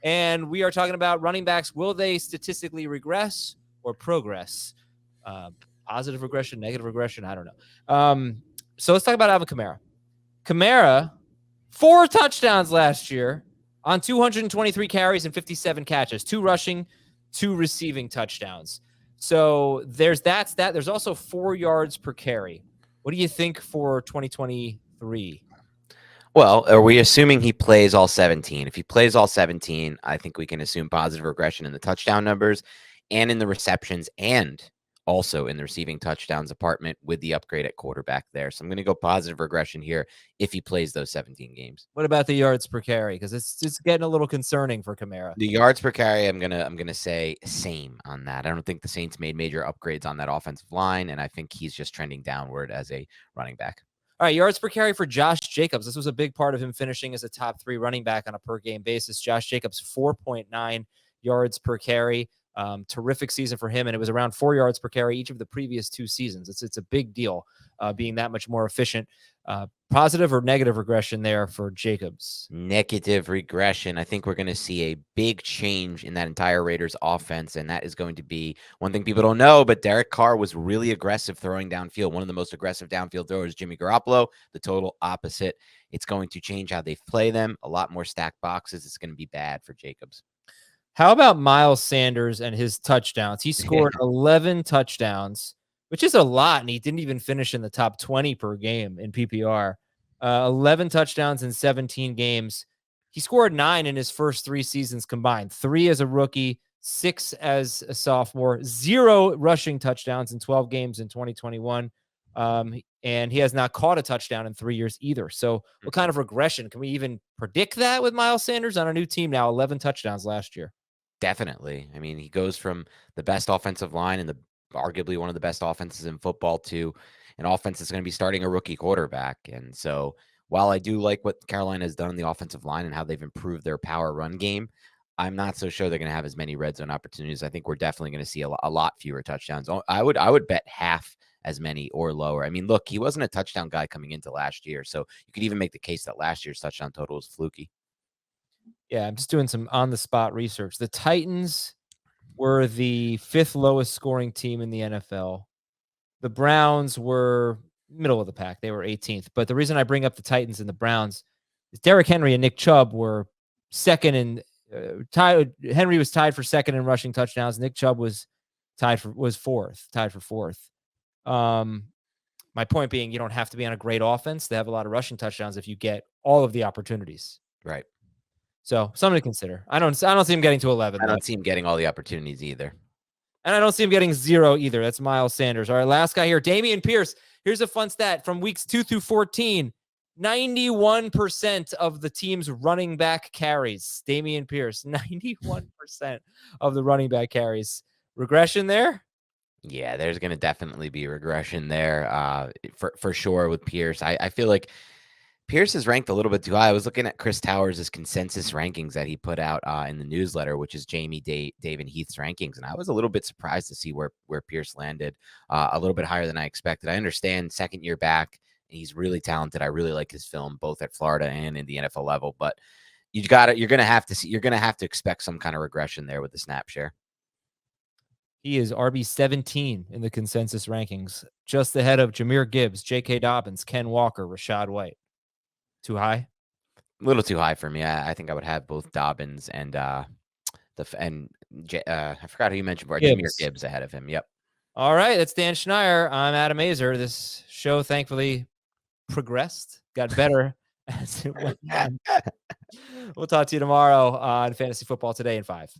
And we are talking about running backs. Will they statistically regress or progress? Positive regression, negative regression? I don't know. So let's talk about Alvin Kamara. Kamara, 4 touchdowns last year on 223 carries and 57 catches, 2 rushing, 2 receiving touchdowns. So there's that stat. There's also 4 yards per carry. What do you think for 2023? Well, are we assuming he plays all 17? If he plays all 17, I think we can assume positive regression in the touchdown numbers and in the receptions and also in the receiving touchdowns department with the upgrade at quarterback there. So I'm going to go positive regression here if he plays those 17 games. What about the yards per carry? Because it's getting a little concerning for Kamara. The yards per carry, I'm gonna say same on that. I don't think the Saints made major upgrades on that offensive line, and I think he's just trending downward as a running back. All right, yards per carry for Josh Jacobs. This was a big part of him finishing as a top 3 running back on a per-game basis. Josh Jacobs, 4.9 yards per carry. Terrific season for him, and it was around 4 yards per carry each of the previous 2 seasons. It's a big deal being that much more efficient. Positive or negative regression there for Jacobs? Negative regression. I think we're going to see a big change in that entire Raiders offense, and that is going to be one thing people don't know, but Derek Carr was really aggressive throwing downfield. One of the most aggressive downfield throwers, Jimmy Garoppolo, the total opposite. It's going to change how they play them. A lot more stacked boxes. It's going to be bad for Jacobs. How about Miles Sanders and his touchdowns? He scored 11 touchdowns, which is a lot, and he didn't even finish in the top 20 per game in PPR. 11 touchdowns in 17 games. He scored 9 in his first 3 seasons combined, 3 as a rookie, 6 as a sophomore, 0 rushing touchdowns in 12 games in 2021. And he has not caught a touchdown in 3 years either. So what kind of regression? Can we even predict that with Miles Sanders on a new team now? 11 touchdowns last year. Definitely. I mean, he goes from the best offensive line and arguably one of the best offenses in football to an offense that's going to be starting a rookie quarterback. And so while I do like what Carolina has done on the offensive line and how they've improved their power run game, I'm not so sure they're going to have as many red zone opportunities. I think we're definitely going to see a lot fewer touchdowns. I would bet half as many or lower. I mean, look, he wasn't a touchdown guy coming into last year. So you could even make the case that last year's touchdown total was fluky. Yeah, I'm just doing some on-the-spot research. The Titans were the 5th lowest scoring team in the NFL. The Browns were middle of the pack. They were 18th. But the reason I bring up the Titans and the Browns is Derrick Henry and Nick Chubb were second in Henry was tied for second in rushing touchdowns. Nick Chubb was tied for fourth. My point being, you don't have to be on a great offense to have a lot of rushing touchdowns if you get all of the opportunities. Right. So something to consider. I don't see him getting to 11. I don't see him getting all the opportunities either. And I don't see him getting 0 either. That's Miles Sanders. All right, last guy here, Dameon Pierce. Here's a fun stat from weeks 2 through 14. 91% of the team's running back carries. Dameon Pierce, 91% of the running back carries. Regression there? Yeah, there's going to definitely be regression there for sure with Pierce. I feel like Pierce is ranked a little bit too high. I was looking at Chris Towers' consensus rankings that he put out in the newsletter, which is Jamie, Dave, and Heath's rankings. And I was a little bit surprised to see where Pierce landed a little bit higher than I expected. I understand second year back, and he's really talented. I really like his film, both at Florida and in the NFL level. But you're going to have to expect some kind of regression there with the snap share. He is RB17 in the consensus rankings, just ahead of Jahmyr Gibbs, J.K. Dobbins, Ken Walker, Rashad White. Too high? A little too high for me. I think I would have both Dobbins and I forgot who you mentioned before. Jahmyr Gibbs ahead of him. Yep. All right, that's Dan Schneier. I'm Adam Azer. This show thankfully progressed, got better as it went on. We'll talk to you tomorrow on Fantasy Football Today in 5.